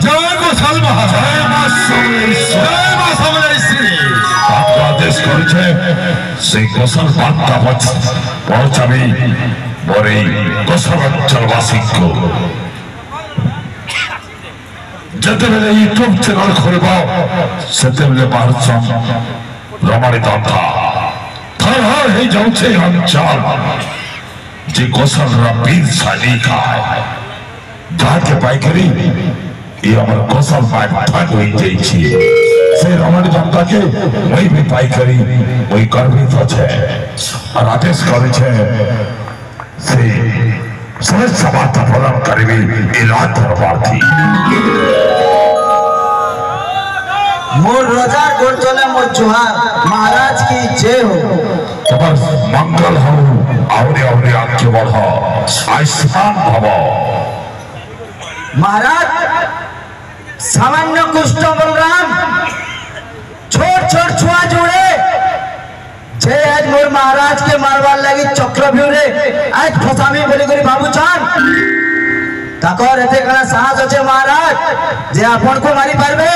जय गोसाल महाराज जय मां समलेश्वरी आपका आदेश करिछे से गोसाल बार्ता पहुंचाबी मोरे गोसाल अंचलवासी को जते बेले यूट्यूब चैनल खोलबा सेते बेले भारत प्रमाणित था थर हे जाउछे अंचल जे गोसाल वीर सैनिक जाके पाइकरी ये हमर गोसाल पाट फाट होई जाई छी से रमण जनता के वही भी पाइकरी वही गर्वित छे और आदेश करे छे से समस्त समाज प्रदान करबी इलाज दरबार थी मोर रजा गोड़ चले मोर जुहार महाराज की जय हो तबर मंगल हो आवरे आवरे आके बढ़ो आयुष्मान भव महाराज सामान्य कुष्ठ बलराम छोट छोट छुआ जोड़े जे आज मोर महाराज के मारवार लगी चक्रव्यूह रे आज फसामी बोली करी बाबू चान ताकर एते कना साहस আছে महाराज जे आपन को मारी पारबे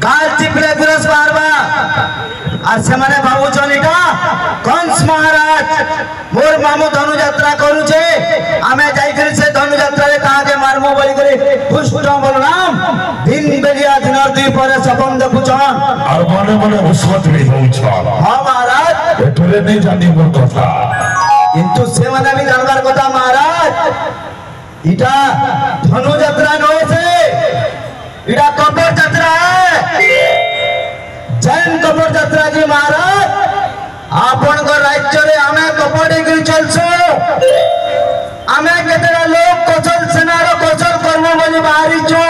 गाल टिपले गुरस मारबा আর সেমানে বাবুচন এটা কংস মহারাজ মোর মামু ধনু যাত্রা করুছে আমি যাই করি সে ধনু যাত্রারে কাকে মারমু বলি করে পুষ্প বলরাম দিন বেলিয়া দিনর দুই পরে স্বপ্ন দেখুছন আর মনে মনে উস্মত भी होउछ हां महाराज এটরে নেই জানি মোর কথা কিন্তু সেমানে আমি জানবার কথা महाराज এটা ধনু যাত্রা নয়ছে এটা কবর যাত্রা जैन कपड़ यात्रा जी महाराज आपन को राज्य रे हमें कपड़े गिर चलसो हमें केतेरा लोग कोचल सेनारो कोचल कर्म बनी बाहरी छो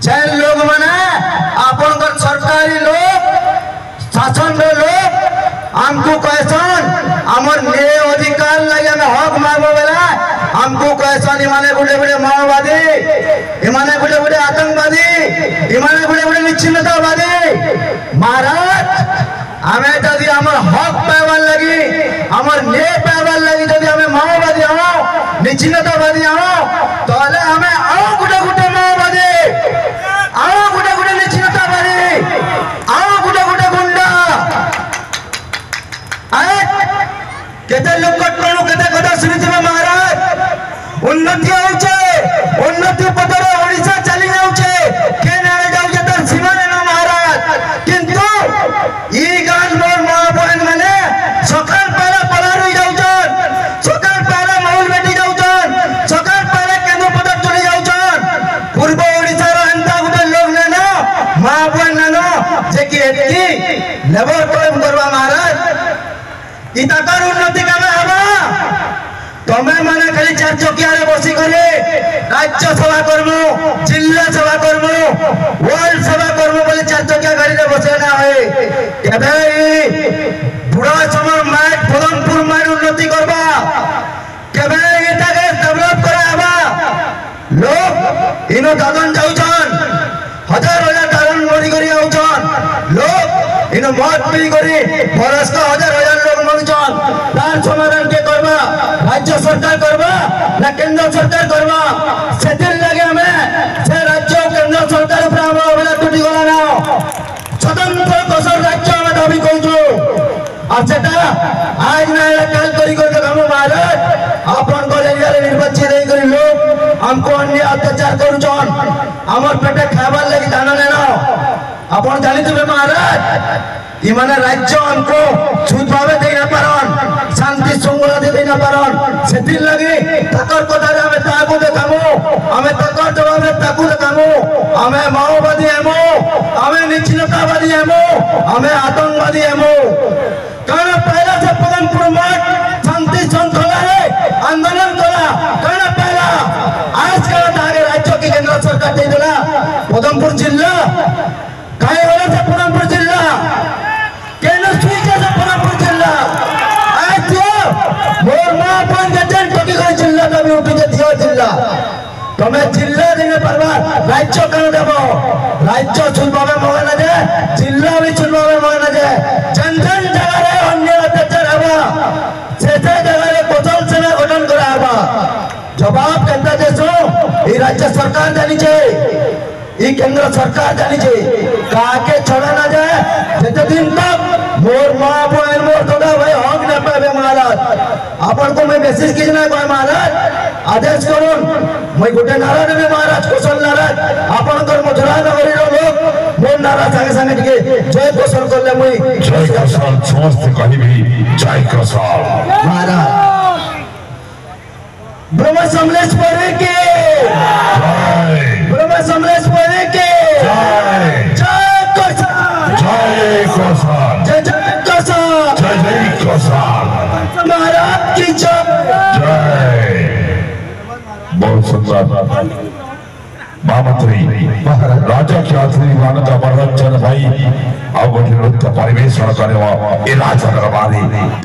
जैन लोग माने आपन को सरकारी लोग शासन रे लोग हमको कहसन हमर न्याय अधिकार लगे हमें हक मांगो बेला हमको कहसन इमाने बुढ़े बुढ़े माओवादी इमाने बुढ़े बुढ़े आतंकवादी इमाने बुढ़े बुढ़े निश्चिन्नतावादी महाराज हमें जदि हमर हक पाइबार लगी हमर न्याय पाइबार लगी जदि हमें माओवादी हो निश्चिन्नतावादी हो ताले हमें आओ गुटे गुटे माओवादी आओ गुटे गुटे निश्चिन्नतावादी आओ गुटे गुटे गुंडा आए केते लोक कटणु केते कथा सुनिथिबे महाराज उन्नति होउछे उन्नति पदरे ओडिसा चली जाउछे केना जाउछे त सीमाने न महाराज किंतु ई गान मोर मां बहन माने सकाल पहला पलारु जाउछन सकाल पहला मौल बेटी जाउछन सकाल पहला केनो पदर चली जाउछन पूर्व ओडिसा रो अंता गुटे लोग ने न मां बहन न जे कि एती लेबर काम करबा महाराज इता कर उन्नति कामे हबा तमे माने खाली चार चकिया रे बसी करे राज्य सभा करमु जिला सभा करमु वर्ल्ड सभा करमु बोले चार चकिया गाड़ी रे बसे ना होए केबे बुढ़ा समय माइक पदमपुर माइक उन्नति करबा केबे एटा के डेवलप कराबा लोग इनो दादन जाउछन हजार हजार दादन मोरी करी आउछन लोग इनो मत पी करी बरस का हजार हजार लोग मनुछन तार समाधान के करबा राज्य सरकार करबा ना केंद्र सरकार करबा सेदिन लगे हमें से राज्य केंद्र सरकार ऊपर हम बेला टूटी गला ना स्वतंत्र कोसर राज्य हम दाबी कइजो और सेटा आज ना काल करी कर हम महाराज आपन को एरिया रे निर्वाचित रही करी लोग हमको अन्य अत्याचार करूछन हमर पेटे खाबार लागि दाना नेना आपन जानिथिबे महाराज इमाने राज्य हमको छूत भावे दे ना पारन शांति शृंखला दे ना पारन सेतिर लगी ताकर कथा रे हमें ताकू देखामु हमें ताकर जवाब रे ताकू देखामु हमें माओवादी हेमु हमें निश्चिन्नतावादी हेमु हमें आतंकवादी हेमु कारण पहला से पदमपुर मठ शांति शृंखला रे आंदोलन करा कारण पहला आज का आगे राज्य की केंद्र सरकार दे देला पदमपुर जिला काय वाला से पदमपुर जिला केन स्वीकार से पदमपुर जिला आज मोर मां पंचायत टोकी कर जिला का भी उठी दियो जिला तमे जिला दिने परवा राज्य कर देबो राज्य चुनबावे मगे ना जे जिला भी चुनबावे मगे ना जे जन जन जगह रे अन्य अत्याचार हवा से जगह रे कोचल सेना गठन करा हवा जवाब केंद्र देशो ये राज्य सरकार जानी चाहिए ये केंद्र सरकार जानी चाहिए काके छोड़ा ना जाए जितने दिन तक मोर माँ बहन मोर थोड़ा भाई हक न पावे महाराज अपन को मैं मैसेज कीजना कोई महाराज आदेश करूँ मैं गोटे नारा देवे महाराज कौशल नाराज अपन कर मथुरा नगरी लोग मोर नारा संगे संगे टिके जय कौशल कर ले मुई जय कौशल समस्त कहीं भी जय कौशल महाराज ब्रह्म समलेश्वर के ब्रह्म समलेश्वर के जय कौशल जय कौशल जय जय कौशल जय जय कौशल महाराज की जय बहुत सुंदर महामंत्री राजा के आखिरी मानद अमरचंद भाई अब नृत्य परिवेशन करने वाले राजा दरबारी